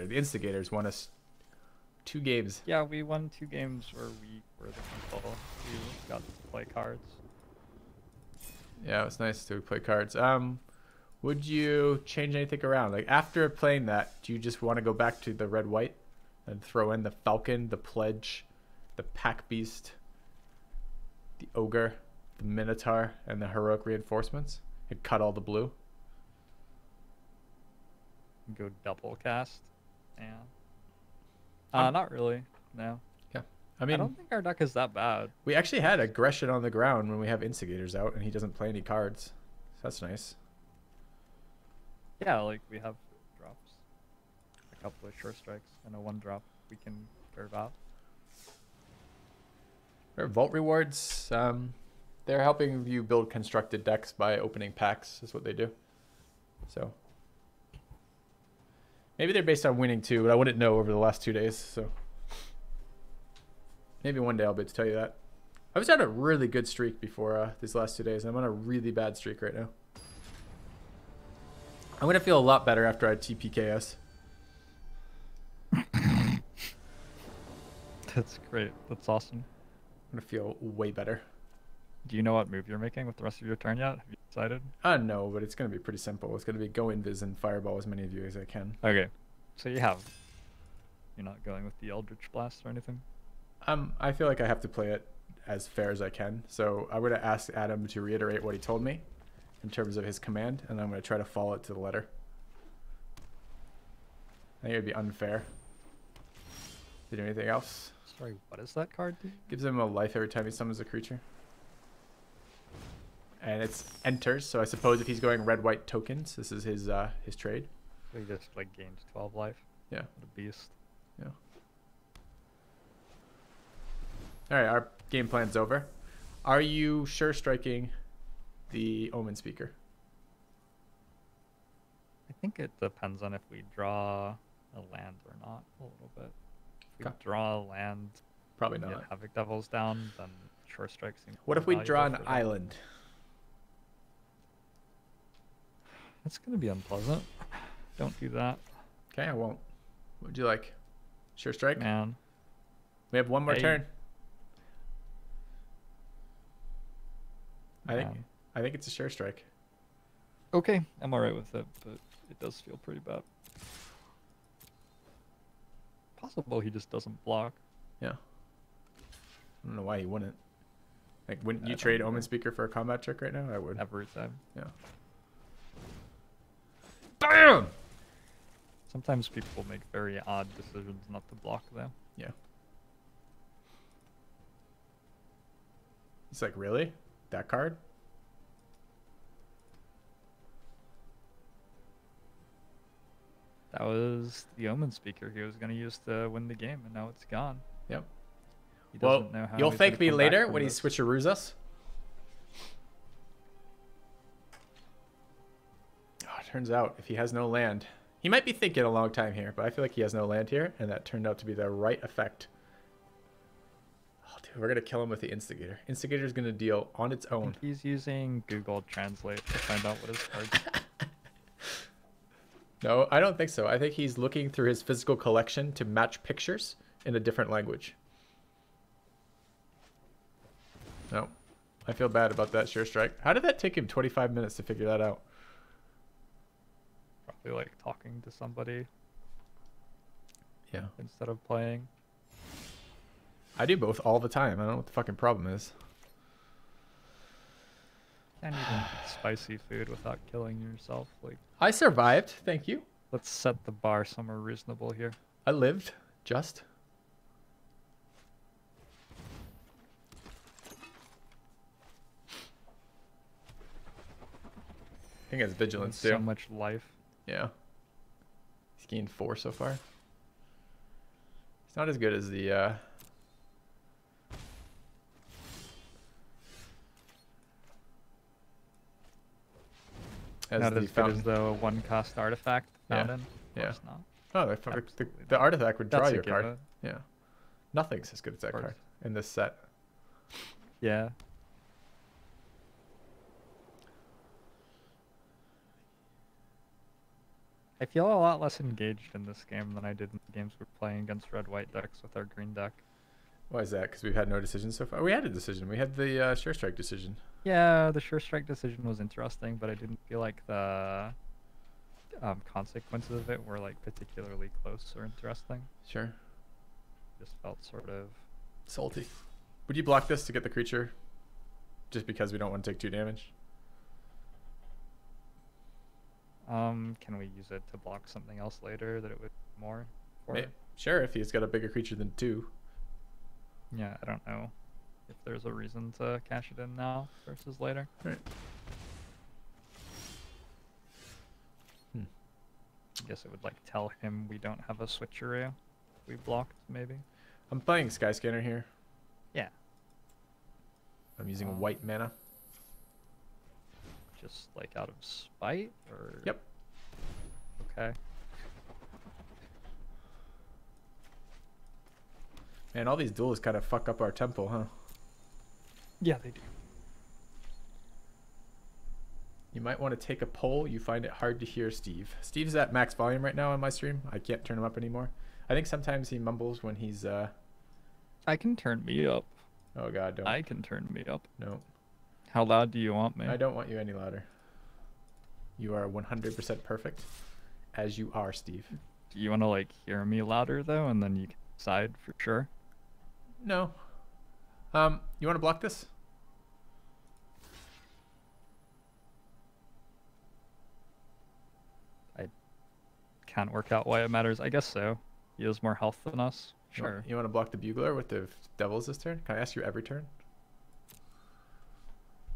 instigator. The instigators won us 2 games. Yeah, we won 2 games where we were the control. We got to play cards. Yeah, it was nice to play cards. Would you change anything around? Like after playing that, do you just want to go back to the red white and throw in the falcon, the pledge, the pack beast, the ogre, the minotaur, and the heroic reinforcements, and cut all the blue? Go double cast. Yeah. Not really. No. Yeah. I mean, I don't think our deck is that bad. we actually had aggression on the ground when we have instigators out, and he doesn't play any cards. So that's nice. Yeah, like we have drops. A couple of short strikes and a 1-drop we can curve out. Our vault rewards, they're helping you build constructed decks by opening packs, is what they do. So maybe they're based on winning too, but I wouldn't know over the last 2 days. So maybe one day I'll be able to tell you that. I was on a really good streak before these last 2 days. I'm on a really bad streak right now. I'm gonna feel a lot better after I TPKS. That's great. That's awesome. I'm gonna feel way better. Do you know what move you're making with the rest of your turn yet? Have you decided? No, but it's gonna be pretty simple. It's gonna be go invis and fireball as many of you as I can. Okay. So you have. You're not going with the Eldritch Blast or anything? I feel like I have to play it as fair as I can. So I'm gonna ask Adam to reiterate what he told me in terms of his command, and I'm gonna try to follow it to the letter. I think it'd be unfair to do anything else. Sorry, what does that card do? Gives him a life every time he summons a creature. And it's enters, so I suppose if he's going red-white tokens, this is his trade. So he just like gains 12 life. Yeah. What a beast. Yeah. Alright, our game plan's over. Are you sure striking the Omen Speaker? I think it depends on if we draw a land or not a little bit. If we draw a land, Probably get not. Havoc Devils down, then Short Strike seems What more if we draw an valuable for them. island? That's gonna be unpleasant. Don't do that. Okay, I won't. What would you like? Sure strike? Man. We have one more Hey. turn. I Man. think it's a sure strike. Okay, I'm alright with it, but it does feel pretty bad. Possible he just doesn't block. Yeah. I don't know why he wouldn't. Like, wouldn't I you don't trade either. Omen Speaker for a combat trick right now? I would. Every time. Yeah. Damn! Sometimes people make very odd decisions not to block them. Yeah. It's like, really? That card? That was the Omen Speaker he was going to use to win the game, and now it's gone. Yep. He Well, doesn't know how you'll he's thank gonna me come back later from when he this. switcheroos us. Oh, it turns out, if he has no land, he might be thinking a long time here, but I feel like he has no land here, and that turned out to be the right effect. Oh, dude, we're going to kill him with the Instigator. Instigator's going to deal on its I own. think he's using Google Translate to find out what his cards. No, I don't think so. I think he's looking through his physical collection to match pictures in a different language. No, I feel bad about that sure strike. How did that take him 25 minutes to figure that out? Probably like talking to somebody Yeah. instead of playing. I do both all the time. I don't know what the fucking problem is. Can't even eat spicy food without killing yourself. Like, I survived. Thank you. let's set the bar somewhere reasonable here. I lived. Just. I think it's vigilance too. So much life. Yeah. He's gained 4 so far. It's not as good as the Not as good fountain. as the one-cost artifact Yeah, fountain. Of yeah. course not. Oh, the artifact would draw That's a your card. given. Yeah. Nothing's as good as that course. card in this set. Yeah. I I feel a lot less engaged in this game than I did in the games we're playing against red-white decks with our green deck. Why is that? Because we've had no decision so far. We had a decision. We had the Sure Strike decision. Yeah, the Sure Strike decision was interesting, but I didn't feel like the consequences of it were like particularly close or interesting. Sure. Just felt sort of salty. Would you block this to get the creature? Just because we don't want to take 2 damage? Can we use it to block something else later that it would more for? Sure, if he's got a bigger creature than 2. Yeah, I don't know if there's a reason to cash it in now versus later. Right. I guess it would like tell him we don't have a switcheroo. We blocked maybe. I'm playing Skyscanner here. Yeah. I'm using white mana. Just like out of spite or? Yep. Okay. Man, all these duels kind of fuck up our tempo, huh? Yeah, they do. You might want to take a poll. You find it hard to hear Steve. Steve's at max volume right now on my stream. I can't turn him up anymore. I think sometimes he mumbles when he's I can turn me up. Oh god, don't. I can turn me up. No. How loud do you want me? I don't want you any louder. You are 100% perfect as you are, Steve. Do you want to like hear me louder though, and then you can decide for sure? No. You want to block this? I can't work out why it matters. I guess so. He has more health than us. Sure. You want to block the Bugler with the Devils this turn? Can I ask you every turn?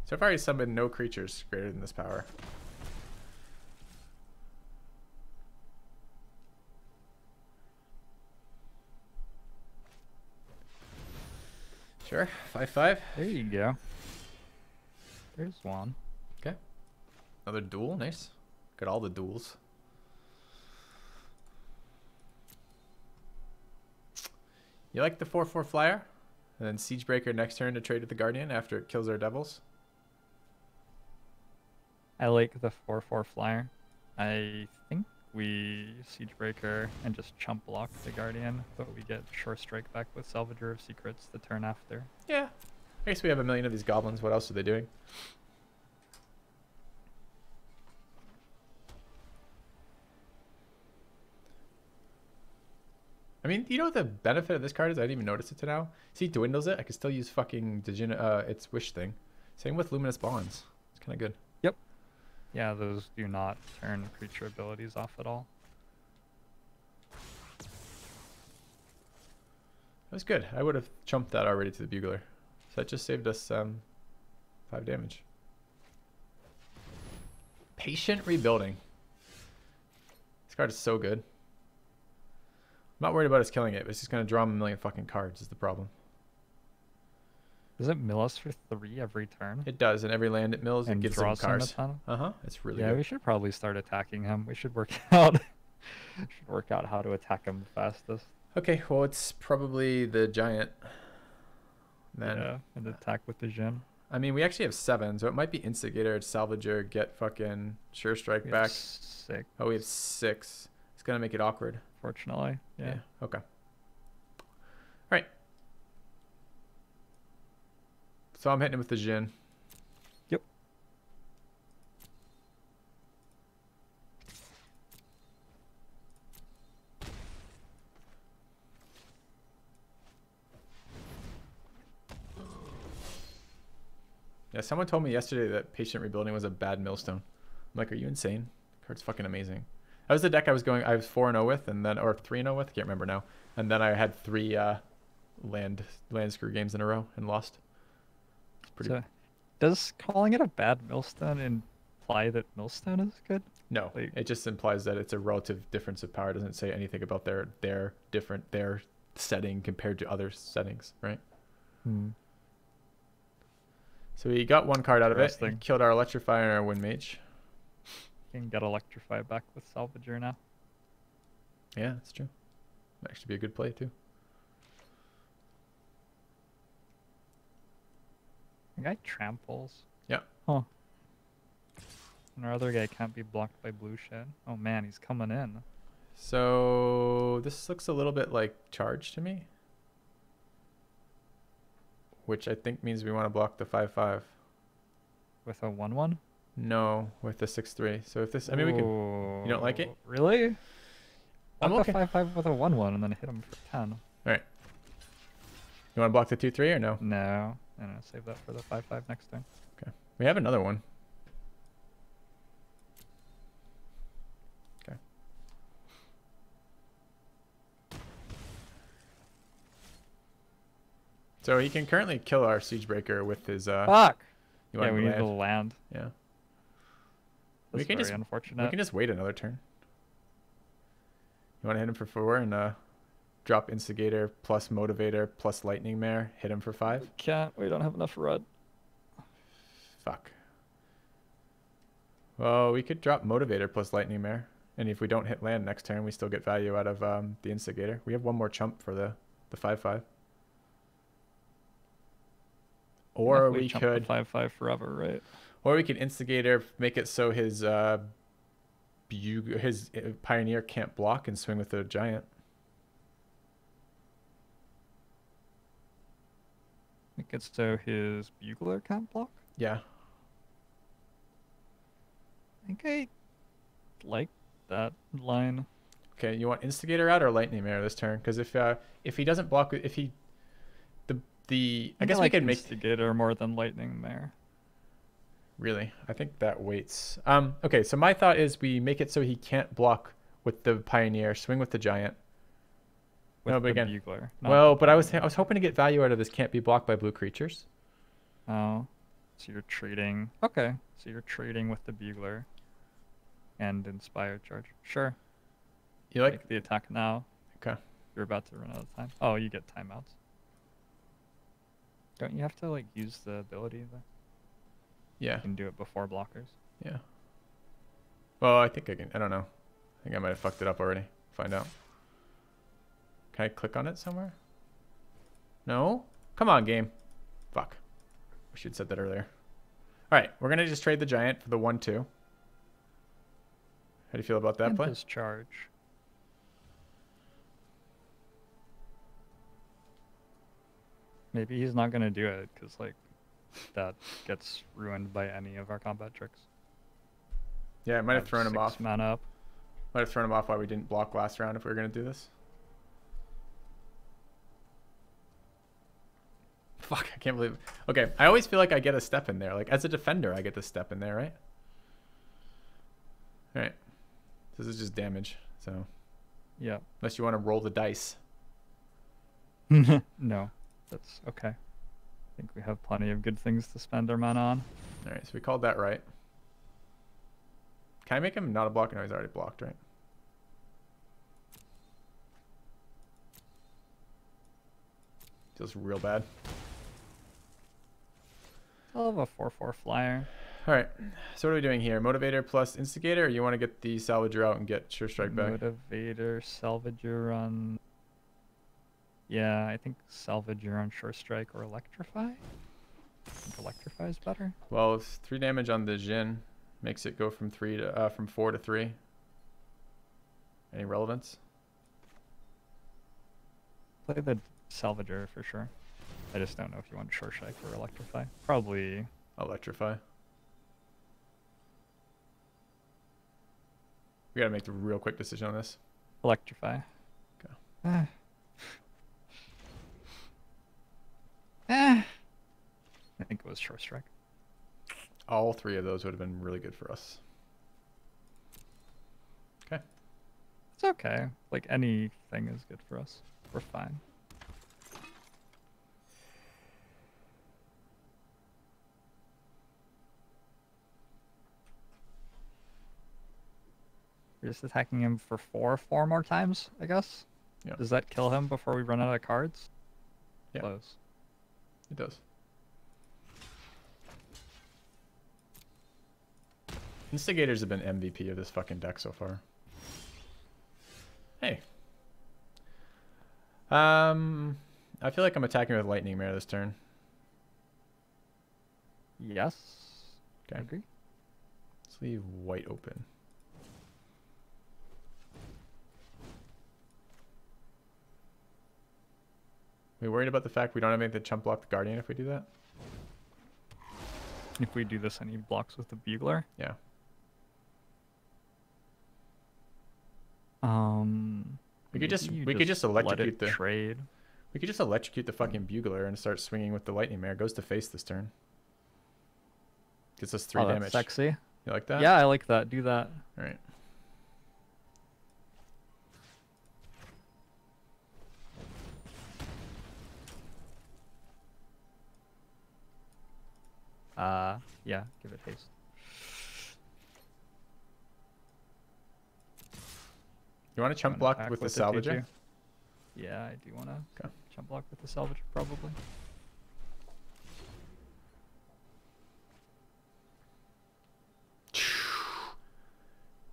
So far he's summoned no creatures greater than this power. Sure, 5/5. There you go. There's one. Okay. Another duel, nice. Got all the duels. You like the 4/4 flyer? And then Siegebreaker next turn to trade with the Guardian after it kills our Devils? I like the 4/4 flyer. I think we Siegebreaker and just chump block the Guardian, but we get Sure Strike back with Salvager of Secrets the turn after. Yeah. I guess we have a million of these goblins. What else are they doing? I mean, you know what the benefit of this card is? I didn't even notice it to now. See, it dwindles it. I can still use fucking its Wish thing. Same with Luminous Bonds. It's kind of good. Yep. Yeah, those do not turn creature abilities off at all. That was good. I would have chumped that already to the Bugler. So that just saved us 5 damage. Patient Rebuilding. This card is so good. I'm not worried about us killing it, but it's just going to draw him a million fucking cards is the problem. Does it mill us for 3 every turn? It does, and every land it mills, it gives him cards. Uh-huh. It's really good. good. We should probably start attacking him. We should work out how to attack him the fastest. Okay, well, it's probably the giant. Then. Yeah, and attack with the Jin. I mean, we actually have 7, so it might be Instigator, Salvager, get fucking Sure Strike back. 6. Oh, we have 6. It's going to make it awkward. Fortunately. Yeah. Okay. All right. So I'm hitting him with the Jin. Yep. Yeah, someone told me yesterday that Patient Rebuilding was a bad millstone. I'm like, are you insane? The card's fucking amazing. That was the deck I was 4-0 with, and then, or 3-0 with, I can't remember now. And then I had 3 land screw games in a row and lost. It's pretty. So, does calling it a bad millstone imply that millstone is good? No, like, it just implies that it's a relative difference of power. It doesn't say anything about their setting compared to other settings, right? So we got 1 card out of it. He killed our Electrify and our Wind Mage. You can get Electrify back with Salvager now. Yeah, that's true. Might actually be a good play too. The guy tramples. Yeah. Huh. And our other guy can't be blocked by blue shit. Oh man, he's coming in. So this looks a little bit like charge to me. Which I think means we want to block the 5/5. With a 1/1? No, with the 6/3. So if this, I mean, we could. You don't like it? Really? I'm Block okay. the 5/5 with a 1/1 and then hit him for 10. All right. You want to block the 2/3 or no? No. I'm gonna save that for the 5/5 next turn. Okay. We have another one. Okay. So he can currently kill our siege breaker with his. Fuck! You Yeah, want we to need to land. Yeah. That's can very just- unfortunate. We can just wait another turn. You want to hit him for 4 and drop instigator plus motivator plus lightning mare. Hit him for 5. Can't. We don't have enough red. Fuck. Well, we could drop motivator plus lightning mare, and if we don't hit land next turn, we still get value out of the instigator. We have one more chump for the 5/5. Or we could 5/5 forever, right? Or we could instigator, make it so his pioneer can't block and swing with the giant. Make it so his bugler can't block. Yeah. I think I like that line. Okay, you want instigator out or lightning mare this turn? Because if he doesn't block, if he I guess we could make instigator more than lightning mare. Really, I think that waits. Okay, so my thought is we make it so he can't block with the pioneer, swing with the giant. With No, but the again, bugler. well, but I was hoping to get value out of this can't be blocked by blue creatures. Oh, so you're trading. Okay, so you're trading with the bugler and inspired charge. Sure. You like Make the attack now. Okay. You're about to run out of time. Oh, you get timeouts. Don't you have to like use the ability though? Yeah. You can do it before blockers. Yeah. Well, I think I can. I don't know. I think I might have fucked it up already. Find out. Can I click on it somewhere? No? Come on, game. Fuck. We should have said that earlier. All right, we're gonna just trade the giant for the 1/2. How do you feel about that And play? his charge. Maybe he's not gonna do it because like that gets ruined by any of our combat tricks. Yeah, it might have thrown him off. 6 mana up. Might have thrown him off why we didn't block last round if we were gonna do this. Fuck, I can't believe. Okay, I always feel like I get a step in there. Like as a defender, I get the step in there, right? All right. This is just damage. So Yeah. unless you want to roll the dice. No, that's okay. I think we have plenty of good things to spend our mana on. All right, so we called that right. Can I make him not a block? No, he's already blocked, right? Feels real bad. I'll have a 4/4 flyer. All right, so what are we doing here? Motivator plus instigator, or you want to get the salvager out and get sure strike back? Motivator, salvager on. Yeah, I think salvager on sure strike or electrify. I think electrify is better. Well, it's 3 damage on the Jin makes it go from 4 to 3. Any relevance? Play the salvager for sure. I just don't know if you want sure strike or electrify. Probably Electrify. We gotta make a real quick decision on this. electrify. Okay. I think it was sure strike. All 3 of those would have been really good for us. Okay. It's okay. Like anything is good for us. We're fine. We're just attacking him for 4 more times, I guess. Yeah. Does that kill him before we run out of cards? Yeah. Close. It does. Instigators have been MVP of this fucking deck so far. Hey. I feel like I'm attacking with Lightning Mare this turn. Yes. Okay. I agree. So Let's leave white open. Are we worried about the fact we don't have anything to chump block the Guardian if we do that? If we do this, any blocks with the Bugler? Yeah. We could just electrocute the trade. We could just electrocute the fucking Bugler and start swinging with the Lightning Mare. Goes to face this turn. Gets us 3 damage. That's sexy. You like that? Yeah, I like that. Do that. All right. Yeah, give it haste. You want to chump block with the Salvager? Yeah, I do want to okay. chump block with the Salvager, probably.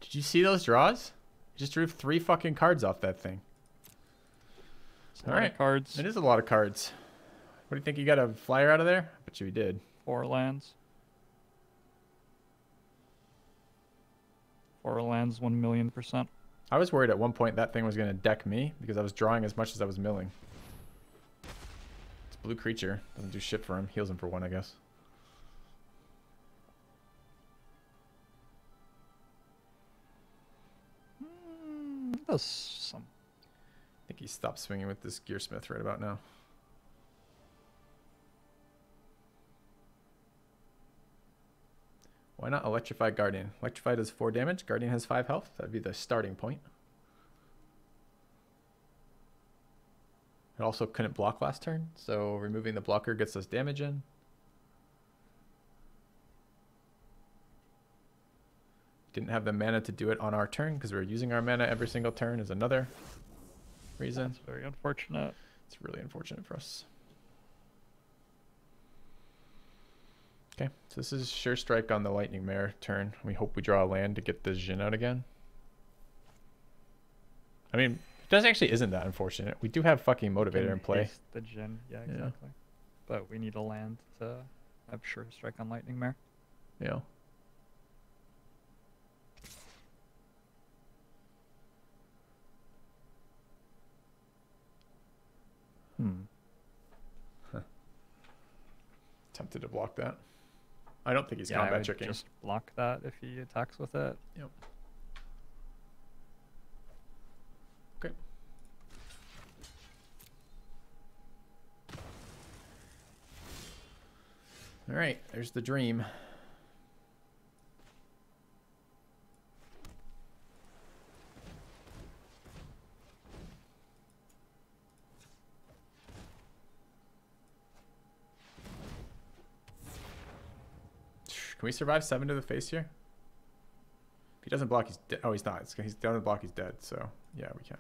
Did you see those draws? You just drew 3 fucking cards off that thing. All right, cards. It is a lot of cards. What do you think? You got a flyer out of there? I bet you we did. 4 lands. 4 lands, 1,000,000%. I was worried at one point that thing was going to deck me because I was drawing as much as I was milling. It's a blue creature. Doesn't do shit for him. Heals him for 1, I guess. Does some. I think he stopped swinging with this Gearsmith right about now. Why not Electrify Guardian? Electrify does 4 damage. Guardian has 5 health. That'd be the starting point. It also couldn't block last turn, so removing the blocker gets us damage in. Didn't have the mana to do it on our turn because we were using our mana every single turn is another reason. That's very unfortunate. It's really unfortunate for us. Okay, so this is Sure Strike on the Lightning Mare turn. We hope we draw a land to get the Jin out again. I mean, it does actually isn't that unfortunate. We do have fucking Motivator in play. The Jin, yeah, exactly. Yeah. But we need a land to have Sure Strike on Lightning Mare. Yeah. Huh. Tempted to block that. I don't think he's combat tricking. Just block that if he attacks with it. Yep. Okay. All right, there's the dream. Can we survive 7 to the face here? If he doesn't block, he's dead. Oh, he's not. He's doesn't block, he's dead. So, yeah, we can.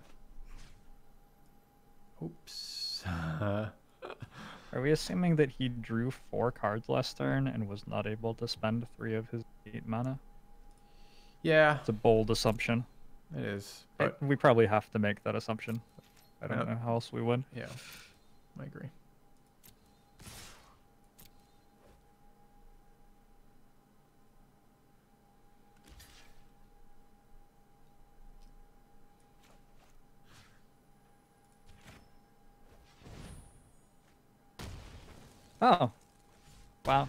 Oops. Are we assuming that he drew 4 cards last turn and was not able to spend 3 of his 8 mana? Yeah. It's a bold assumption. It is. But we probably have to make that assumption. I don't know how else we would. Yeah, I agree. Oh. Wow.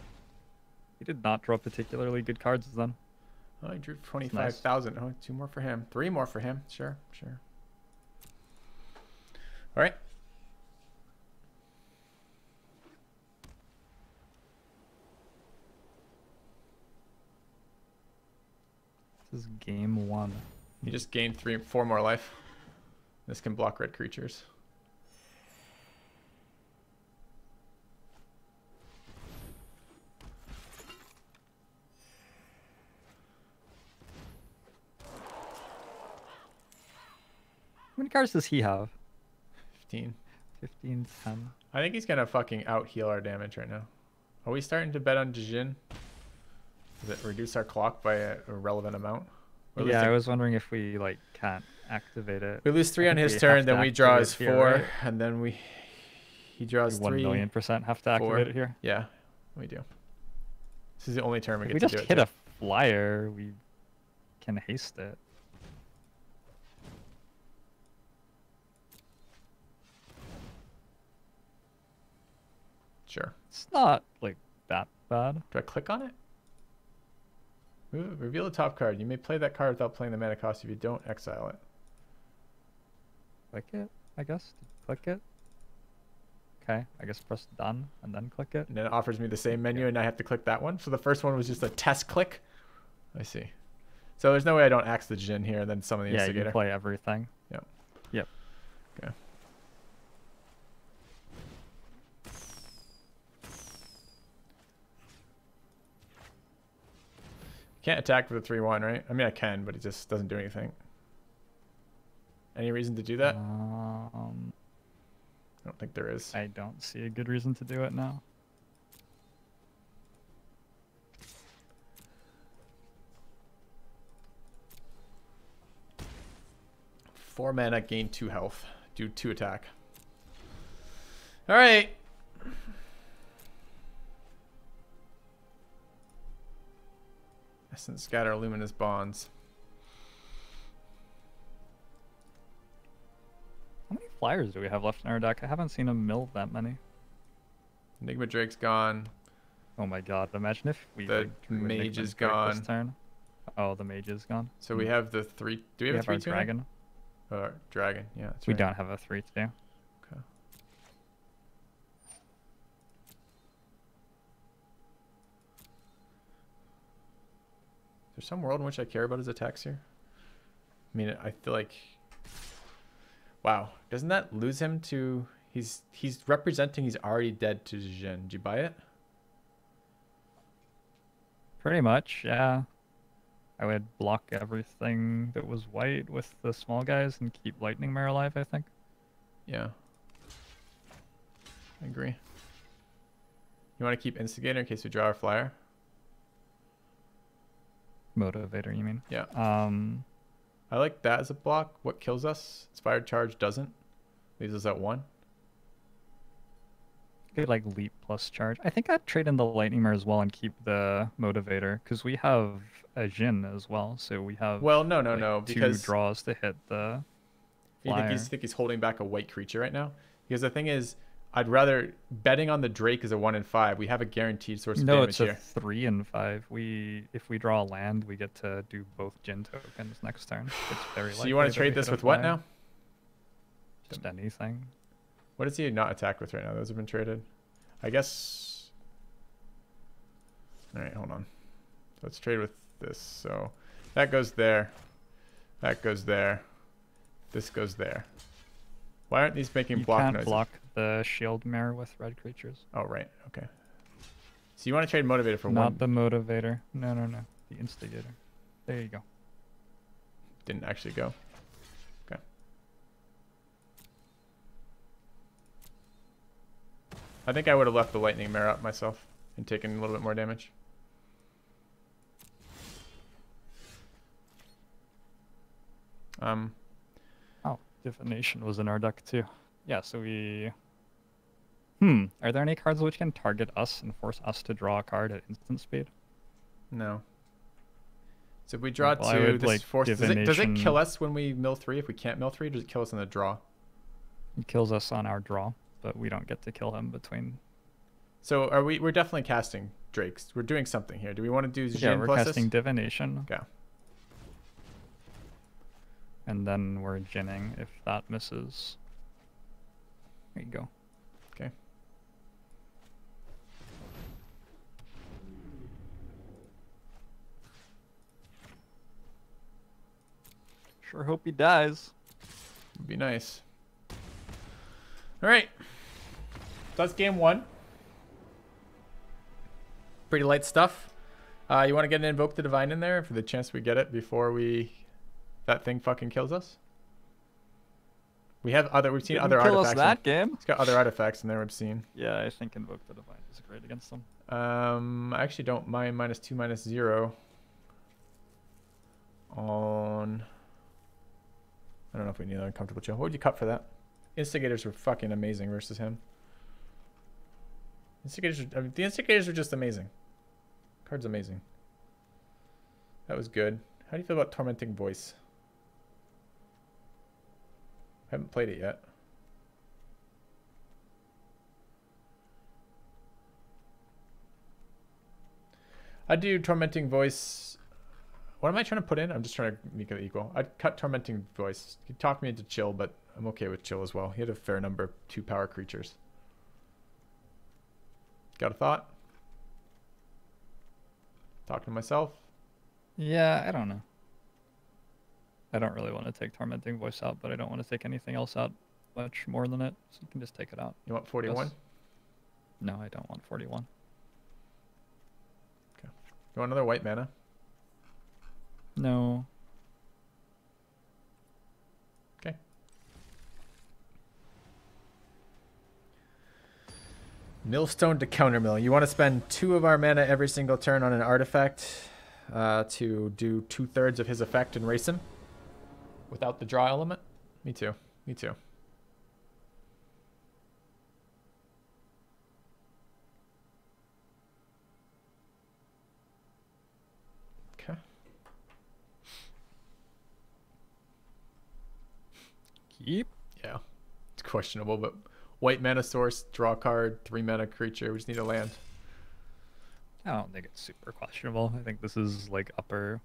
He did not draw particularly good cards then. Oh, he drew 25,000. Nice. Oh, 2 more for him. 3 more for him. Sure, sure. All right. This is game 1. You just gained 4 more life. This can block red creatures. How many cards does he have? 15. 15, 10. I think he's going to fucking out heal our damage right now. Are we starting to bet on Jin? Does it reduce our clock by a relevant amount? Yeah, I was wondering if we like can't activate it. We lose 3 on his turn, then we draw his 4, right? And then he draws 3. 1,000,000% have to activate it here. Yeah, we do. This is the only turn we get to do it. We just hit a flyer, we can haste it. Sure. It's not like that bad. Do I click on it? Reveal the top card. You may play that card without playing the mana cost. If you don't, exile it. Click it, I guess. Click it. Okay, I guess press done and then click it. And then it offers me the same menu, and I have to click that one. So the first one was just a test click. I see. So there's no way I don't axe the Djinn here and then summon the Instigator. Yeah, you play everything. Yep. Yep. Okay. Can't attack with a 3/1, right? I mean, I can, but it just doesn't do anything. Any reason to do that? I don't think there is. I don't see a good reason to do it now. Four mana, gain 2 health. Do 2 attack. All right. Essence, scatter, luminous bonds. How many flyers do we have left in our deck? I haven't seen him mill that many. Enigma Drake's gone. Oh my god, imagine if we The drew mage Enigma is Drake gone. This turn. Oh, the mage is gone. So we have the 3. Do we have a 3 our dragon. Dragon, yeah. That's We right. don't have a 3/2. Okay. Is there some world in which I care about his attacks here? I mean, I feel like... Wow. Doesn't that lose him to... He's representing he's already dead to Djinn. Did you buy it? Pretty much, yeah. I would block everything that was white with the small guys and keep Lightning Mare alive, I think. Yeah. I agree. You want to keep Instigator in case we draw our flyer? Motivator, you mean? Yeah. I like that as a block. What kills us? Inspired Charge doesn't. Leaves us at 1. Could like leap plus charge. I think I'd trade in the Lightning Mare as well and keep the Motivator because we have a Djinn as well, so we have Well, no, like, because 2 draws to hit the you flyer. think he's holding back a white creature right now? Because the thing is, I'd rather betting on the Drake is a 1 in 5. We have a guaranteed source of No, damage it's here. a 3 and 5. If we draw a land, we get to do both Djinn tokens next turn. It's very So you want to trade this with what now? Just anything. What is he not attacked with right now? Those have been traded. I guess. All right, hold on. Let's trade with this. So that goes there. That goes there. This goes there. Why aren't these making block You can't noises? block the Shield Mare with red creatures. Oh, right. Okay. So you want to trade Motivator for Not 1? the Motivator. No. The Instigator. There you go. Didn't actually go. Okay. I think I would have left the Lightning Mare up myself and taken a little bit more damage. Oh, Divination was in our deck too. Yeah, so we... Are there any cards which can target us and force us to draw a card at instant speed? No. So if we draw Well, I 2, would, this like, forces... Does it Divination- kill us when we mill 3 if we can't mill 3? Or does it kill us on the draw? It kills us on our draw, but we don't get to kill him between... So are we're definitely casting Drakes. We're doing something here. Do we want to do Djinn Yeah, we're plus casting this? Divination, Okay. and then we're Djinning if that misses. There you go. Okay. Sure hope he dies. Would be nice. All right. So that's game 1. Pretty light stuff. You want to get an Invoke the Divine in there for the chance we get it before that thing fucking kills us? We've seen other kill artifacts. us that game. It's got other artifacts in there we've seen. Yeah, I think Invoke the Divine is great against them. I actually don't mind -2, -0 on... I don't know if we need an uncomfortable chill. What would you cut for that? Instigators were fucking amazing versus him. The Instigators are just amazing. Card's amazing. That was good. How do you feel about Tormenting Voice? I haven't played it yet. I do Tormenting Voice. What am I trying to put in? I'm just trying to make it equal. I'd cut Tormenting Voice. He talked me into chill, but I'm okay with chill as well. He had a fair number of 2-power creatures. Got a thought? Talking to myself? Yeah, I don't know. I don't really want to take Tormenting Voice out, but I don't want to take anything else out much more than it, so you can just take it out. You want 41? No, I don't want 41. Okay. You want another white mana? No. Okay. Millstone to countermill. You want to spend 2 of our mana every single turn on an artifact to do 2/3 of his effect and race him without the draw element? Me too. Me too. Okay. Keep. Yeah. It's questionable, but white mana source, draw card, 3 mana creature. We just need a land. I don't think it's super questionable. I think this is like upper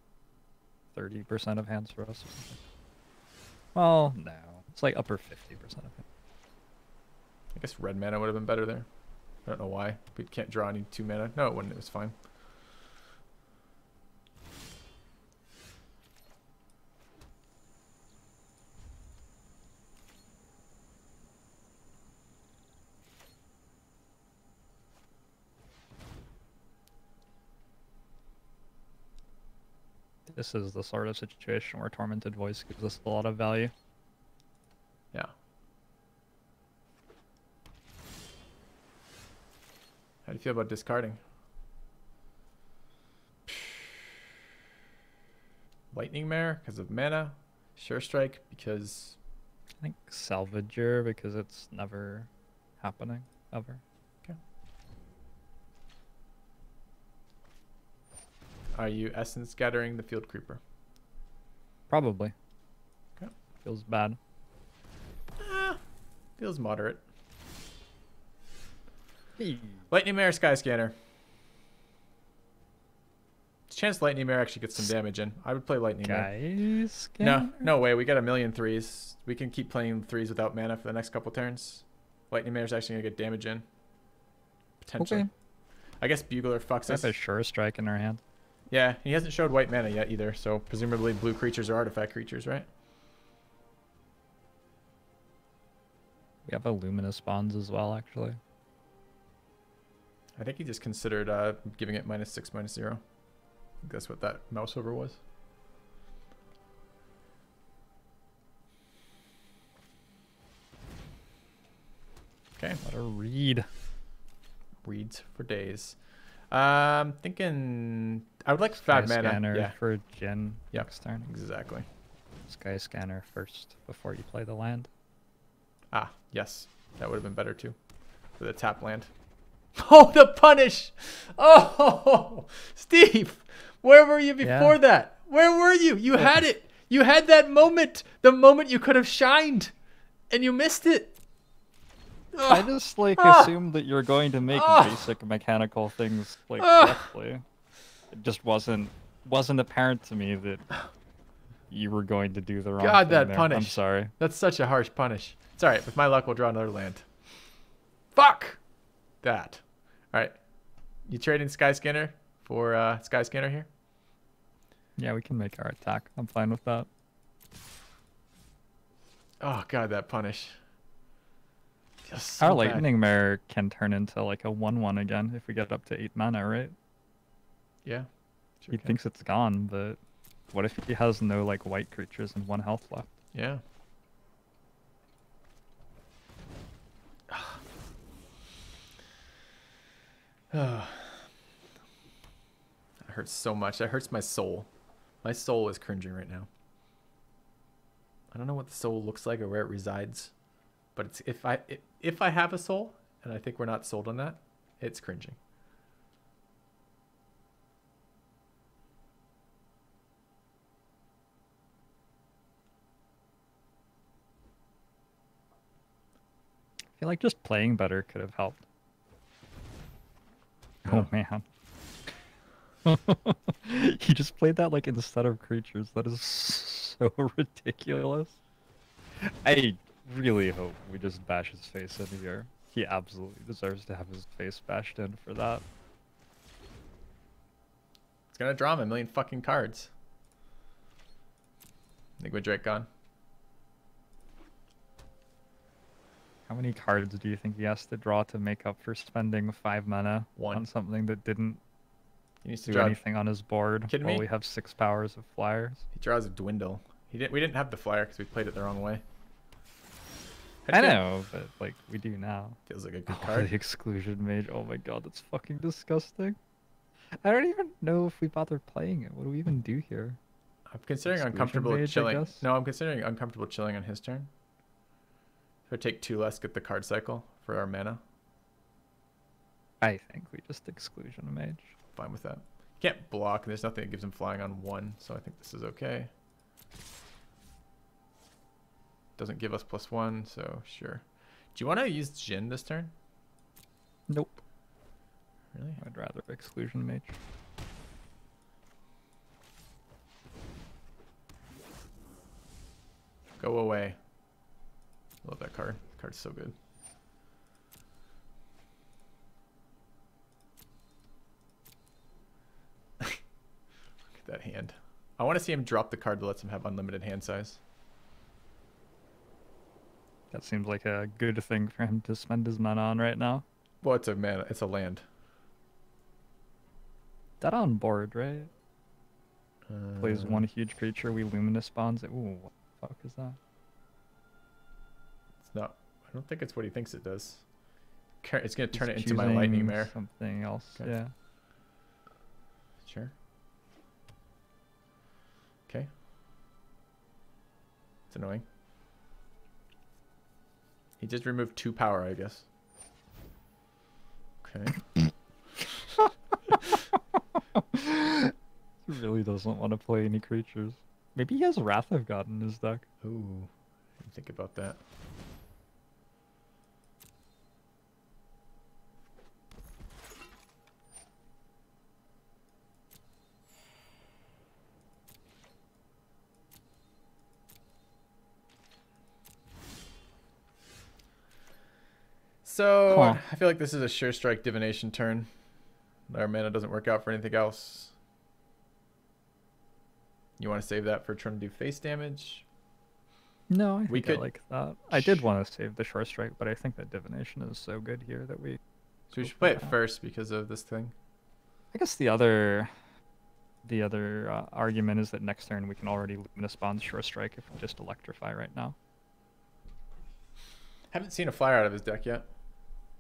30% of hands for us or something. Well, no. It's like upper 50% of hands. I guess red mana would have been better there. I don't know why. We can't draw any 2 mana. No, it wouldn't. It was fine. This is the sort of situation where Tormented Voice gives us a lot of value. Yeah. How do you feel about discarding? Lightning Mare because of mana. Sure Strike because... I think Salvager because it's never happening, ever. Okay. Are you Essence Scattering the Field Creeper? Probably. Okay. Feels bad. Feels moderate. Hey. Lightning Mare, Sky Scanner. Chance Lightning Mare actually gets some damage in. I would play Lightning Mare. No way. We got 1,000,000 3s. We can keep playing 3s without mana for the next couple turns. Lightning Mare is actually going to get damage in. Potentially. Okay. I guess Bugler fucks I us. have a Sure Strike in our hand. Yeah, he hasn't showed white mana yet either, so presumably blue creatures are artifact creatures, right? We have a Luminous Bonds as well, actually. I think he just considered giving it -6, -0. I think that's what that mouse over was. Okay. What a read. Reads for days. Thinking I would like Sky 5 mana. Scanner Yeah, for Jin next turn. exactly. Sky Scanner first before you play the land. Ah, yes. That would have been better too. For the tap land. Oh, the punish! Oh, Steve! Where were you before that? Where were you? You had it! You had that moment! The moment you could have shined! And you missed it! I just assumed that you were going to make basic mechanical things correctly. It just wasn't apparent to me that you were going to do the wrong God, thing that there. punish. I'm sorry. That's such a harsh punish. It's alright. With my luck, we'll draw another land. Fuck! That. Alright. You trading Sky Scanner for Sky Scanner here? Yeah, we can make our attack. I'm fine with that. Oh, God, that punish. Feels so Our bad. Lightning Mare can turn into like a 1/1 again if we get up to 8 mana, right? Yeah. Sure He can. thinks it's gone, but what if he has no like white creatures and 1 health left? Yeah. That hurts so much. That hurts my soul. My soul is cringing right now. I don't know what the soul looks like or where it resides, but it's if I have a soul, and I think we're not sold on that, it's cringing. feel like just playing better could have helped. Oh man. He just played that like instead of creatures. That is so ridiculous. I really hope we just bash his face in here. He absolutely deserves to have his face bashed in for that. It's gonna draw him a million fucking cards. Enigma Drake gone. How many cards do you think he has to draw to make up for spending 5 mana on something that didn't He needs to do draw anything on his board Kidding while me? we have 6 powers of flyers? He draws a Dwindle. We didn't have the flyer because we played it the wrong way. I know, but like we do now. Feels like a good Oh, card. the exclusion mage. Oh my god, that's fucking disgusting. I don't even know if we bother playing it. What do we even do here? I'm considering Exclusion uncomfortable mage, I chilling. guess? No, I'm considering uncomfortable chilling on his turn. So take 2 less, get the card cycle for our mana. I think we just exclusion mage. Fine with that. Can't block, and there's nothing that gives him flying on 1, so I think this is okay. Doesn't give us +1, so sure. Do you want to use Jin this turn? Nope. Really? I'd rather exclusion mage. Go away. Love that card. The card's so good. Look at that hand. I want to see him drop the card that lets him have unlimited hand size. That seems like a good thing for him to spend his mana on right now. Well, it's a mana. It's a land. That on board, right? Plays Uh, one huge creature, we luminous bonds it. Ooh, what the fuck is that? It's not. I don't think it's what he thinks it does. It's gonna turn it He's into my lightning choosing mare. Something else. Okay. Yeah. Sure. Okay. It's annoying. He just removed 2 power, I guess. Okay. He really doesn't want to play any creatures. Maybe he has Wrath of God in his deck. Ooh. Didn't think about that. So, Huh. I feel like this is a sure strike divination turn. Our mana doesn't work out for anything else. You want to save that for trying to do face damage? No, I We think I could- like that. I did want to save the short strike, but I think that divination is so good here that we. So we go should for play it that. first because of this thing. I guess the other argument is that next turn we can already luminous bond short strike if we just electrify right now. Haven't seen a flyer out of his deck yet.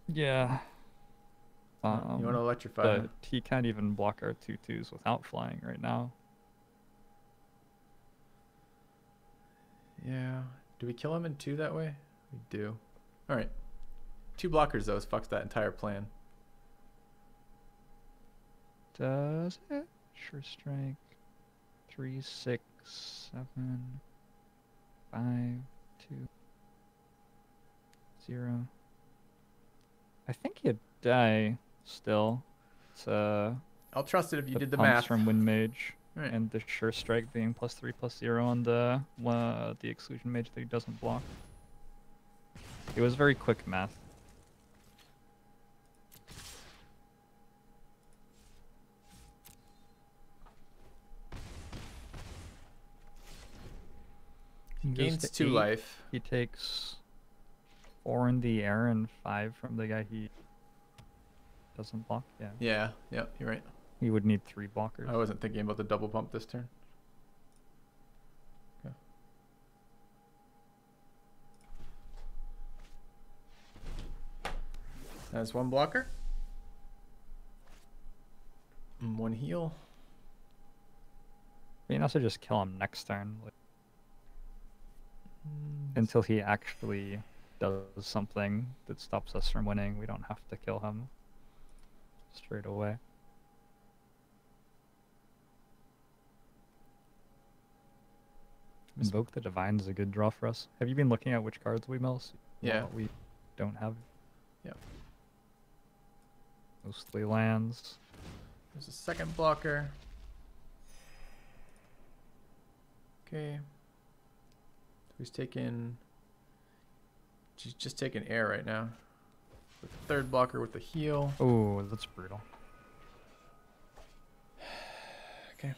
Yeah. You want to electrify But him? he can't even block our 2/2s without flying right now. Yeah. Do we kill him in 2 that way? We do. Alright. 2 blockers, though, fucks that entire plan. Does it? Sure strike. 3, 6, 7, 5, 2, 0. I think he'd die still. It's I'll trust it if you did the pumps math. from Wind Mage. Right. And the sure strike being +3/+0 on the exclusion mage that he doesn't block. It was very quick math. He goes Gains to 2 8. life. He takes 4 in the air and 5 from the guy he doesn't block. Yeah. Yeah, you're right. He would need 3 blockers. I wasn't thinking about the double bump this turn. Okay. That's 1 blocker. And 1 heal. You can also just kill him next turn. Like, until he actually does something that stops us from winning, we don't have to kill him straight away. Invoke the Divine is a good draw for us. Have you been looking at which cards we mill? Yeah. What we don't have Yep. mostly lands. There's a second blocker. Okay. He's taking... She's just taking air right now. With the third blocker with the heal. Oh, that's brutal. Okay.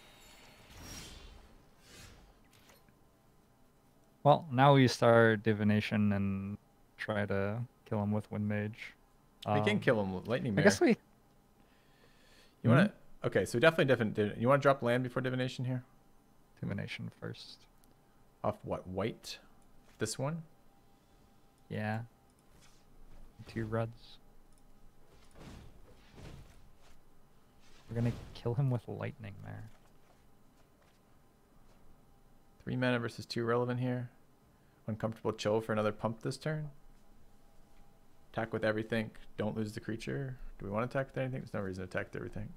Well, now we start divination and try to kill him with Wind Mage. We can kill him with Lightning I Mare. guess we... You want to... Okay, so definitely different. You want to drop land before divination here? Divination first. Off what? White? This one? Yeah. 2 reds. We're gonna kill him with Lightning Mare. 3 mana versus 2 relevant here. Uncomfortable chill for another pump this turn. Attack with everything. Don't lose the creature. Do we want to attack with anything? There's no reason to attack with everything.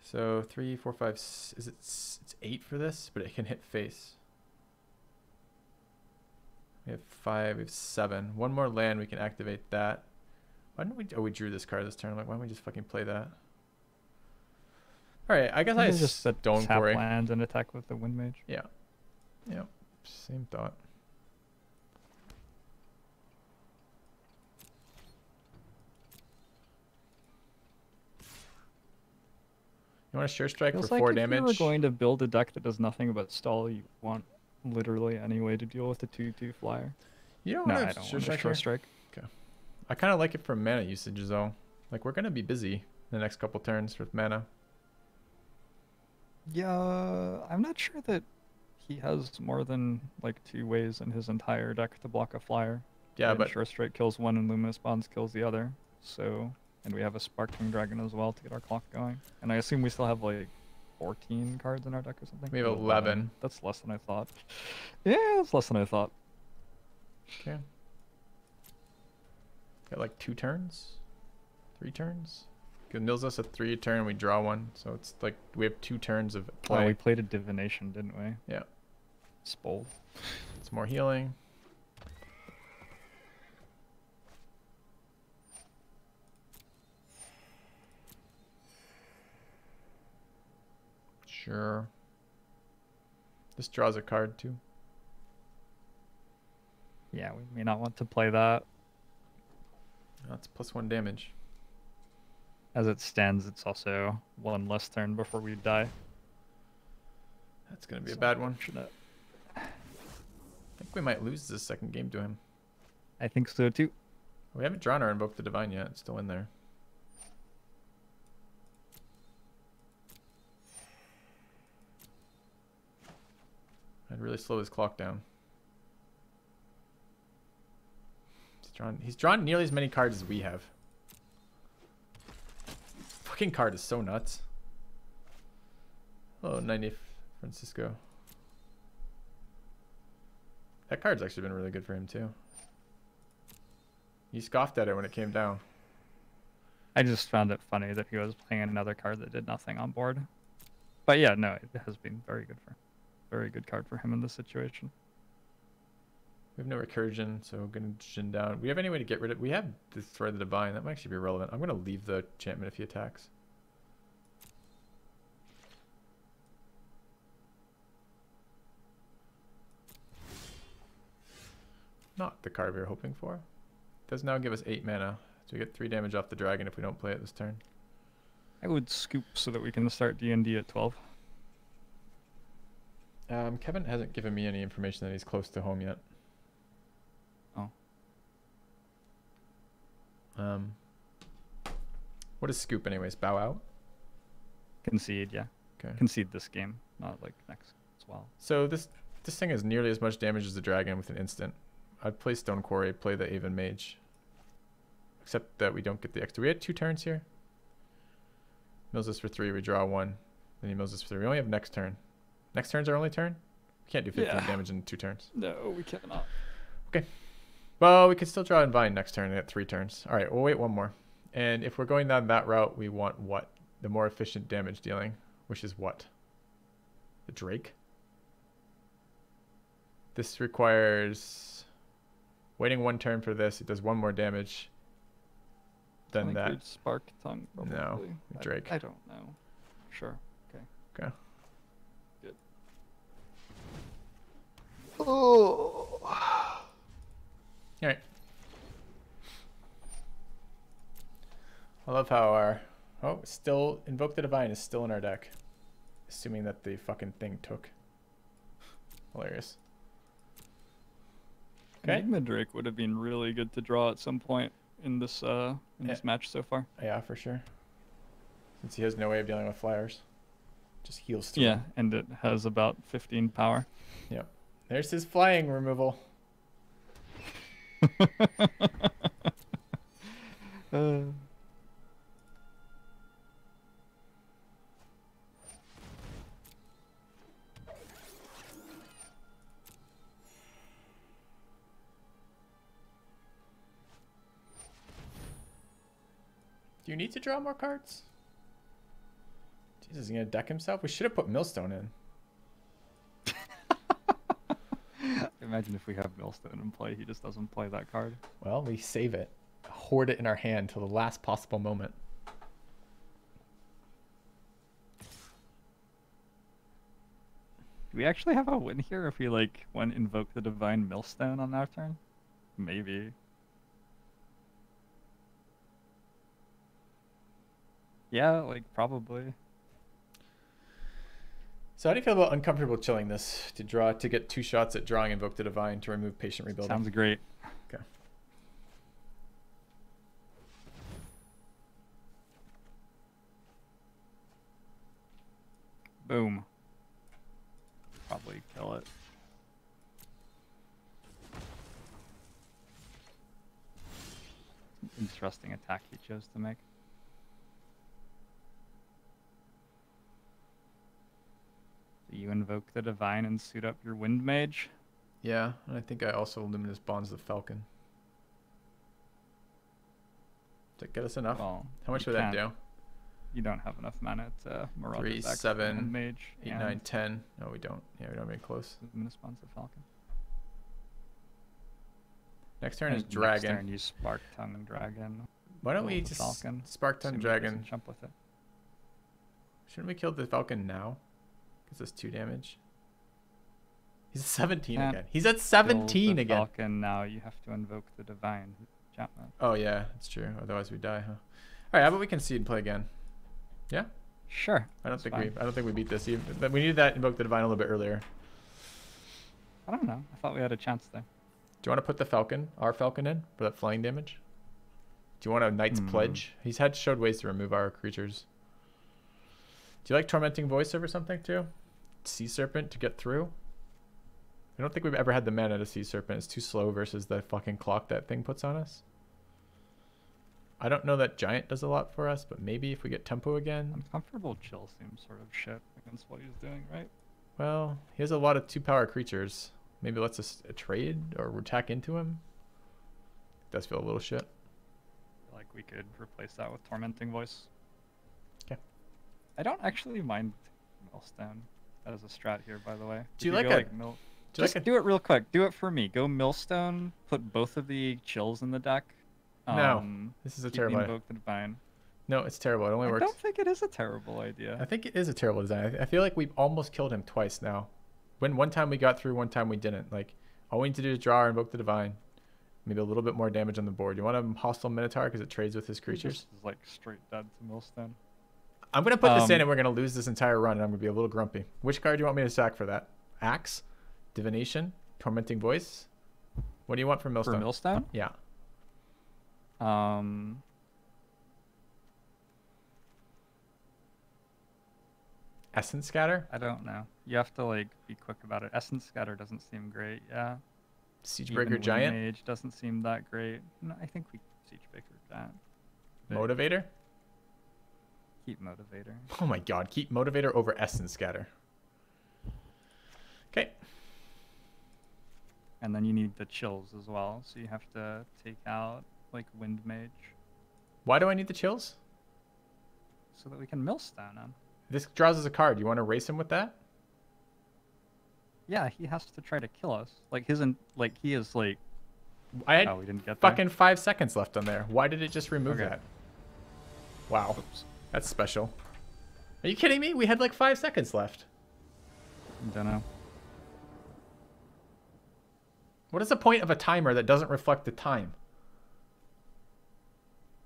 So 3, 4, 5. Is it's 8 for this, but it can hit face. We have 5. We have 7. One more land. We can activate that. Why didn't we? Oh, we drew this card this turn. I'm like, why don't we just fucking play that? All right. I guess I just don't tap worry. land and attack with the Wind Mage. Yeah. Yeah. Same thought. You want a sure strike Feels for like 4 if damage? you were going to build a deck that does nothing but stall, you want literally any way to deal with the 2/2 flyer. You don't No, want I a don't sure want a strike sure here? strike. Okay. I kind of like it for mana usage though. Like we're gonna be busy the next couple turns with mana. Yeah, I'm not sure that he has more than like 2 ways in his entire deck to block a flyer. Yeah, And but Sure Strike kills one and Luminous Bonds kills the other. So, and we have a Sparking Dragon as well to get our clock going. And I assume we still have like 14 cards in our deck or something. we have 11. That's less than I thought. Yeah, that's less than I thought. Okay. Got like 2 turns, 3 turns. It mills us a 3 turn. We draw 1, so it's like we have 2 turns of play. Oh, we played a Divination, didn't we? Yeah. Spoiled. It's more healing. Sure. This draws a card too. Yeah, we may not want to play that. That's +1 damage. As it stands, it's also 1 less turn before we die. That's gonna be a bad one. Unfortunate. I think we might lose this second game to him. I think so too. We haven't drawn or invoked the divine yet. It's still in there. I'd really slow his clock down. He's drawn nearly as many cards as we have. Fucking card is so nuts. Oh, 90 Francisco. That card's actually been really good for him too. He scoffed at it when it came down. I just found it funny that he was playing another card that did nothing on board. But yeah, no, it has been very good card for him in this situation. We have no recursion, so we're gonna shin down. We have any way to get rid of? We have destroy the divine. That might actually be relevant. I'm gonna leave the enchantment if he attacks. Not the card we were hoping for. It does now give us 8 mana, so we get 3 damage off the dragon if we don't play it this turn. I would scoop so that we can start D&D at 12. Kevin hasn't given me any information that he's close to home yet. Oh. What is scoop anyways? Bow out? Concede, yeah. Okay. Concede this game, not like next as well. So this thing has nearly as much damage as the dragon with an instant. I'd play Stone Quarry, play the Aven Mage. Except that we don't get the extra. We had 2 turns here. Mills us for 3, we draw 1. Then he mills us for 3. We only have next turn. Next turn's our only turn? We can't do 15 damage in 2 turns. No, we cannot. Okay. Well, we could still draw and vine next turn at 3 turns. Alright, we'll wait 1 more. And if we're going down that route, we want what? The more efficient damage dealing, which is what? The Drake? This requires Waiting 1 turn for this, it does 1 more damage than that. We'd Spark Tongue, probably. No, Drake. I don't know. Sure. Okay. Okay. Good. Oh. All right. I love how our still Invoke the Divine is still in our deck, assuming that the fucking thing took. Hilarious. Okay. Enigma Drake would have been really good to draw at some point in this match so far. Yeah, for sure. Since he has no way of dealing with flyers, just heals through. Yeah, and it has about 15 power. Yep. There's his flying removal. Do you need to draw more cards? Jesus, is he gonna deck himself? We should have put Millstone in. Imagine if we have Millstone in play, he just doesn't play that card. Well, we save it. Hoard it in our hand till the last possible moment. Do we actually have a win here if we like went Invoke the Divine Millstone on our turn? Maybe. Yeah, like probably. So how do you feel about uncomfortable chilling this to get 2 shots at drawing Invoke the Divine to remove Patient Rebuilding? Sounds great. Okay. Boom. Probably kill it. Interesting attack he chose to make. So you invoke the Divine and suit up your Wind Mage. Yeah, and I think I also Luminous Bonds the Falcon. Does that get us enough? Well, how much would that do? You don't have enough mana to Marauder 3, back 7, Wind Mage 8, 9, 10. No, we don't. Yeah, we don't make close. Luminous Bonds the Falcon. Next turn is Next Dragon. turn you Spark Tongue and Dragon. Why don't we the just Falcon, Spark Tongue Dragon? Jump with it. Shouldn't we kill the Falcon now? Gives us 2 damage. He's at 17 Can't again. He's at 17 the again. Falcon now. You have to invoke the Divine enchantment. Oh yeah, that's true. Otherwise we die, huh? All right, how about we concede and play again? Yeah. Sure. I don't think we beat this. We needed that Invoke the Divine a little bit earlier. I don't know. I thought we had a chance there. Do you want to put the Falcon, our Falcon, in for that flying damage? Do you want a Knight's Pledge? He's showed ways to remove our creatures. Do you like Tormenting Voice over something too? Sea Serpent to get through? I don't think we've ever had the mana to Sea Serpent. It's too slow versus the fucking clock that thing puts on us. I don't know that Giant does a lot for us, but maybe if we get Tempo again. Uncomfortable Chill seems sort of shit against what he's doing, right? Well, he has a lot of 2-power creatures. Maybe lets us trade or attack into him. Does feel a little shit. Like we could replace that with Tormenting Voice. Okay. I don't actually mind Millstone as a strat here, by the way. Do you like a... Do it real quick. Do it for me. Go Millstone. Put both of the chills in the deck. No, this is a terrible idea. Invoke the Divine. No, it's terrible. It only works. I don't think it is a terrible idea. I think it is a terrible design. I feel like we've almost killed him twice now. When one time we got through, one time we didn't. Like, all we need to do is draw or Invoke the Divine. Maybe a little bit more damage on the board. You want a Hostile Minotaur because it trades with his creatures? This is like straight dead to Millstone. I'm going to put this in and we're going to lose this entire run and I'm going to be a little grumpy. Which card do you want me to sack for that? Axe? Divination? Tormenting Voice? What do you want from Millstone? For Millstone? Yeah. Essence Scatter? I don't know. You have to like be quick about it. Essence Scatter doesn't seem great. Yeah. Siegebreaker Giant? Mage doesn't seem that great. No, I think we Siegebreaker Giant. Motivator? Keep Motivator. Oh my god, keep Motivator over Essence Scatter. Okay. And then you need the chills as well, so you have to take out like Wind Mage. Why do I need the chills? So that we can Millstone him. This draws us a card. You want to race him with that? Yeah, he has to try to kill us. Like he is like I had we didn't get there? fucking 5 seconds left on there. Why did it just remove Okay. that? Wow. Oops. That's special. Are you kidding me? We had like 5 seconds left. Don't know. What is the point of a timer that doesn't reflect the time?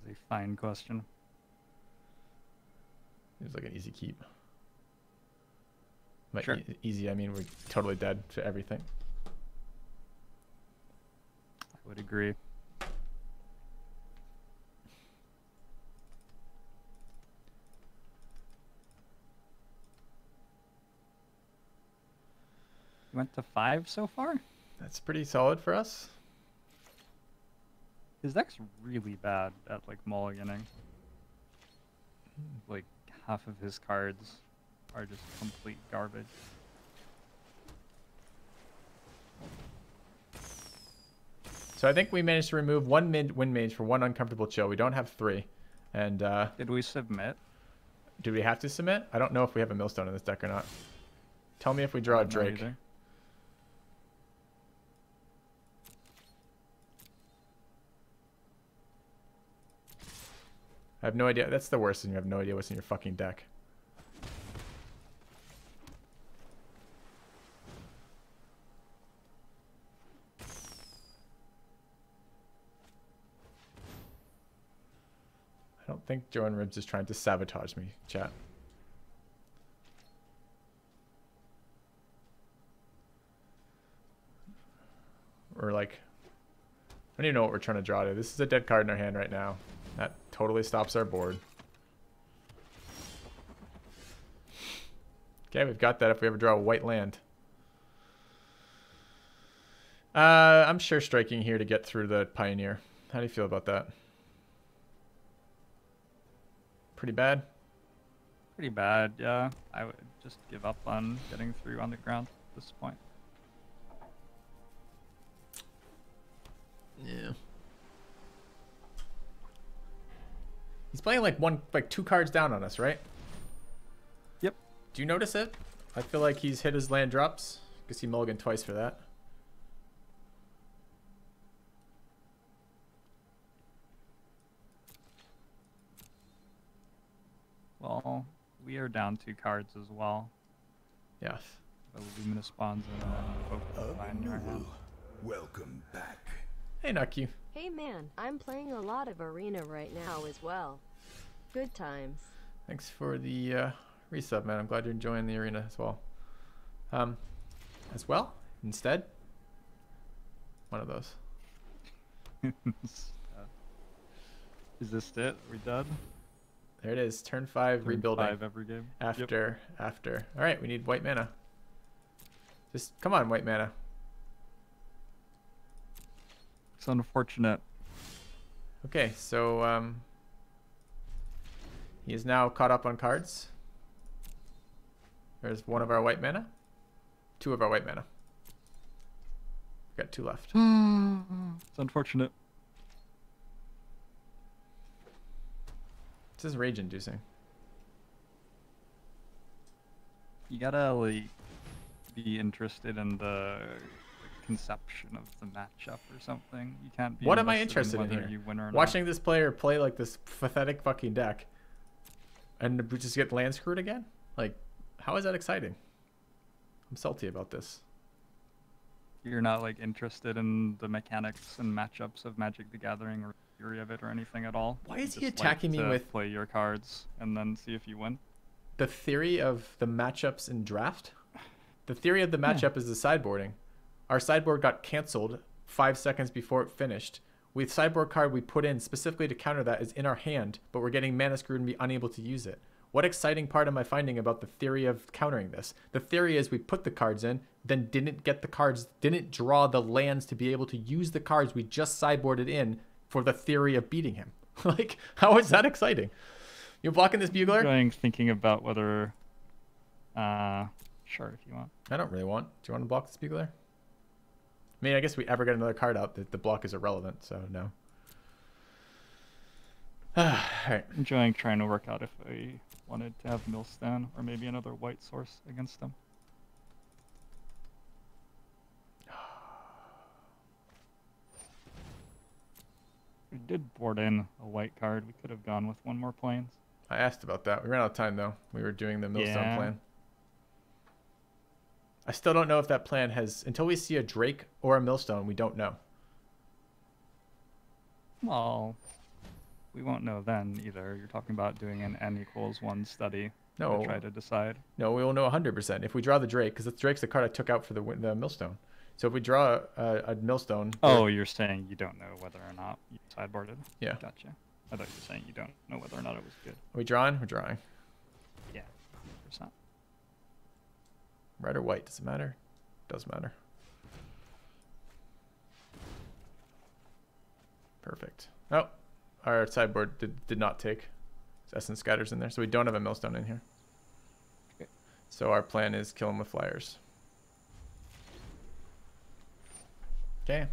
It's a fine question. It's like an easy keep. By Sure. Easy, I mean we're totally dead to everything. I would agree. You went to 5 so far? That's pretty solid for us. His deck's really bad at like mulliganing. Like half of his cards are just complete garbage. So I think we managed to remove 1 wind mage for 1 uncomfortable chill. We don't have 3. And Did we submit? do we have to submit? I don't know if we have a millstone in this deck or not. Tell me if we draw a Not Drake. either. I have no idea. That's the worst, and you have no idea what's in your fucking deck. I don't think JoinRBS is trying to sabotage me, chat. Or like, I don't even know what we're trying to draw to. This is a dead card in our hand right now. That totally stops our board. Okay, we've got that if we ever draw a white land. I'm sure striking here to get through the Pioneer. How do you feel about that? Pretty bad? Pretty bad, yeah. I would just give up on getting through on the ground at this point. Yeah. He's playing like 2 cards down on us, right? Yep. Do you notice it? I feel like he's hit his land drops. Guess he mulliganed twice for that. Well, we are down 2 cards as well. Yes. The Luminous Bonds and then Focus Divine in our hand. Welcome back. Hey, Nucky. Hey man, I'm playing a lot of Arena right now as well. Good times. Thanks for the resub, man. I'm glad you're enjoying the arena as well. Instead? One of those. Is this it? Are we done? There it is. Turn 5, rebuilding. 5 every game. After. All right, we need white mana. Just come on, white mana. It's unfortunate. Okay, so he is now caught up on cards. There's 1 of our white mana. 2 of our white mana. We've got 2 left. It's unfortunate. This is rage inducing. You gotta like be interested in the conception of the matchup or something. You can't be. What am I invested interested in whether here? You win or Watching this player play like this pathetic fucking deck and we just get land screwed again? Like, how is that exciting? I'm salty about this. not. You're not like interested in the mechanics and matchups of Magic the Gathering or theory of it or anything at all. Why is You he just attacking like me to with play your cards and then see if you win? the theory of the matchups in draft? The theory of the matchup is the sideboarding. Our sideboard got canceled 5 seconds before it finished. With sideboard card we put in specifically to counter that is in our hand, but we're getting mana screwed and be unable to use it. What exciting part am I finding about the theory of countering this? The theory is we put the cards in, then didn't get the cards, didn't draw the lands to be able to use the cards we just sideboarded in for the theory of beating him. Like, how is that exciting? You blocking this bugler? Thinking about whether, sure, if you want. I don't really want. Do you want to block this bugler? I mean, I guess if we ever get another card out, the block is irrelevant, so no. Alright. Enjoying trying to work out if I wanted to have Millstone or maybe another white source against them. We did board in a white card. We could have gone with one more plains. I asked about that. We ran out of time though. We were doing the millstone Yeah. plan. I still don't know if that plan has, until we see a Drake or a millstone, we don't know. Well, we won't know then either. You're talking about doing an n=1 study No. to try to decide. No, we will know 100% if we draw the Drake, because the Drake's the card I took out for the millstone. So if we draw a millstone. Oh, you're saying you don't know whether or not you sideboarded? Yeah. Gotcha. I thought you were saying you don't know whether or not it was good. Are we drawing? We're drawing. Yeah, 100%. Red or white, does it matter? Does matter. Perfect. Oh, our sideboard did not take. Essence Scatter's in there, so we don't have a millstone in here. Okay. So our plan is kill him with flyers. Okay.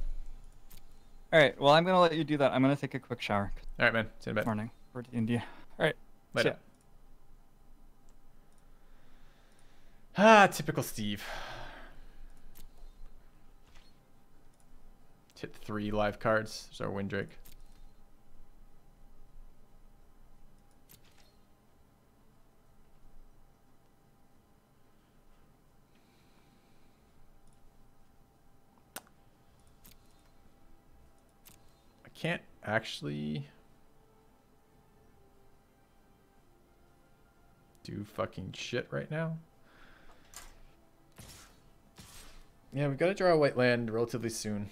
All right. Well, I'm gonna let you do that. I'm gonna take a quick shower. All right, man. See you in a bit. Morning for India. All right. Later. See ya. Ah, typical Steve. Hit 3 live cards. There's our Windrake. I can't actually do fucking shit right now. Yeah, we've got to draw a white land relatively soon.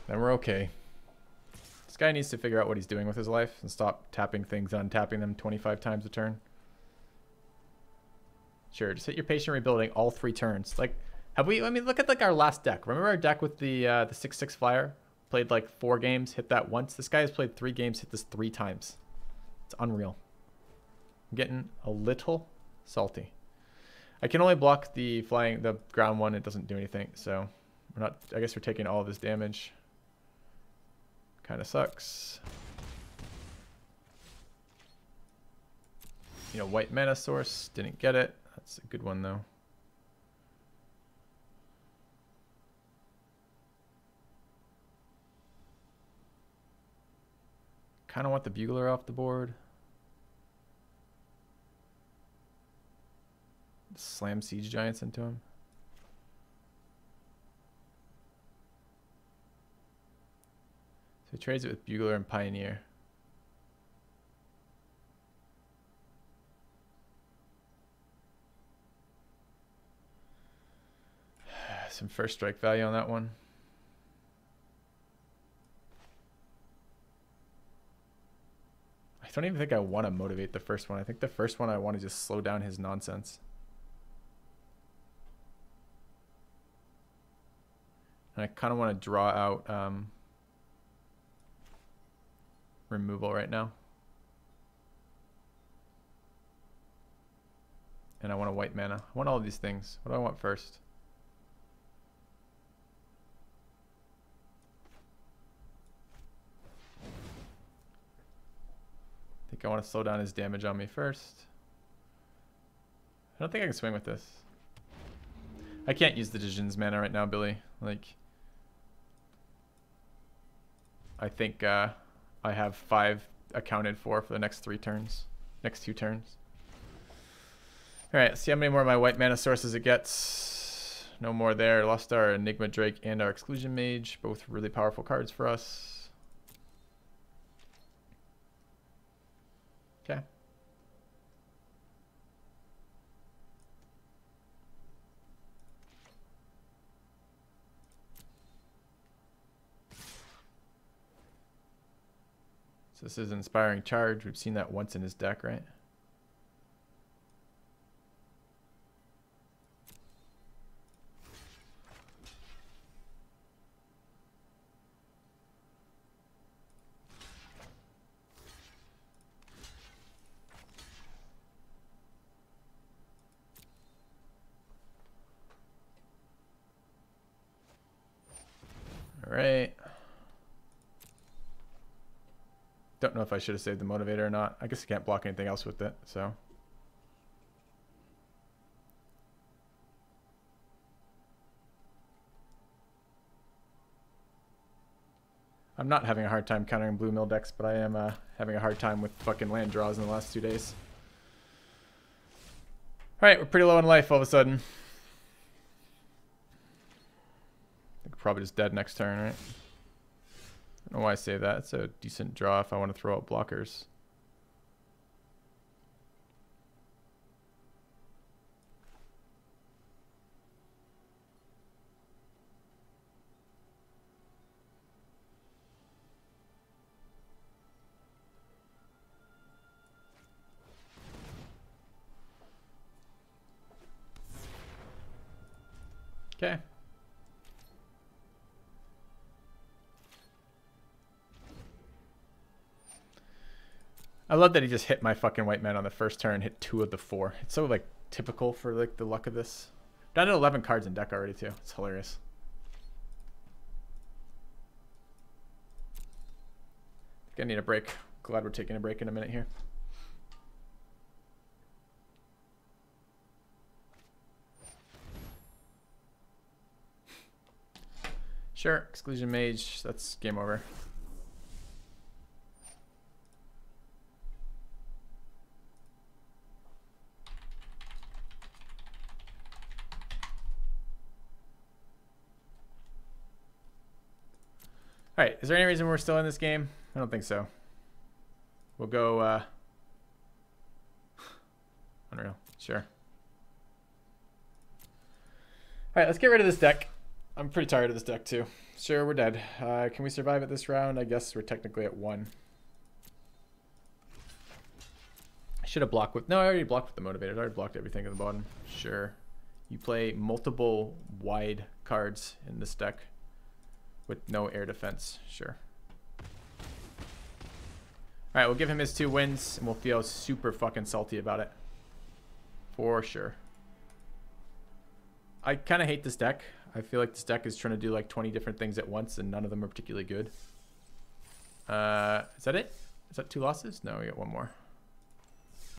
Then we're okay. This guy needs to figure out what he's doing with his life and stop tapping things, untapping them 25 times a turn. Sure, just hit your patient rebuilding all 3 turns. Like, have we? I mean, look at like our last deck. Remember our deck with the 6/6 flyer? Played like 4 games, hit that once. This guy has played 3 games, hit this 3 times. It's unreal. I'm getting a little salty. I can only block the ground one. It doesn't do anything, so we're not. I guess we're taking all of his damage. Kind of sucks. You know, white mana source, didn't get it. That's a good one though. Kind of want the bugler off the board. Slam siege giants into him. So he trades it with bugler and pioneer. Some first strike value on that one. I don't even think I want to motivate the first one. I think the first one I want to just slow down his nonsense. And I kind of want to draw out removal right now. And I want a white mana. I want all of these things. What do I want first? I think I want to slow down his damage on me first. I don't think I can swing with this. I can't use the Dijin's mana right now, Billy. Like, I think I have 5 accounted for the next 3 turns. Next 2 turns. Alright, let's see how many more of my white mana sources it gets. No more there. Lost our Enigma Drake and our Exclusion Mage. Both really powerful cards for us. Okay. So this is Inspiring Charge. We've seen that once in his deck, right? All right. Don't know if I should have saved the motivator or not. I guess I can't block anything else with it, so. I'm not having a hard time countering blue mill decks, but I am having a hard time with fucking land draws in the last 2 days. Alright, we're pretty low on life all of a sudden. I think we're probably just dead next turn, right? I don't know why I say that. It's a decent draw if I want to throw out blockers. Okay. I love that he just hit my fucking white man on the first turn, hit 2 of the 4. It's so like typical for like the luck of this. Down to 11 cards in deck already too. It's hilarious. I think I need a break. Glad we're taking a break in a minute here. Sure, Exclusion Mage, that's game over. Alright, is there any reason we're still in this game? I don't think so. We'll go, Unreal, sure. Alright, let's get rid of this deck. I'm pretty tired of this deck too. Sure, we're dead. Can we survive at this round? I guess we're technically at 1. I should have blocked with... No, I already blocked with the motivators. I already blocked everything at the bottom. Sure. You play multiple wide cards in this deck with no air defense. Sure. Alright, we'll give him his 2 wins and we'll feel super fucking salty about it. For sure. I kind of hate this deck. I feel like this deck is trying to do like 20 different things at once and none of them are particularly good. Is that it? Is that 2 losses? No, we got 1 more.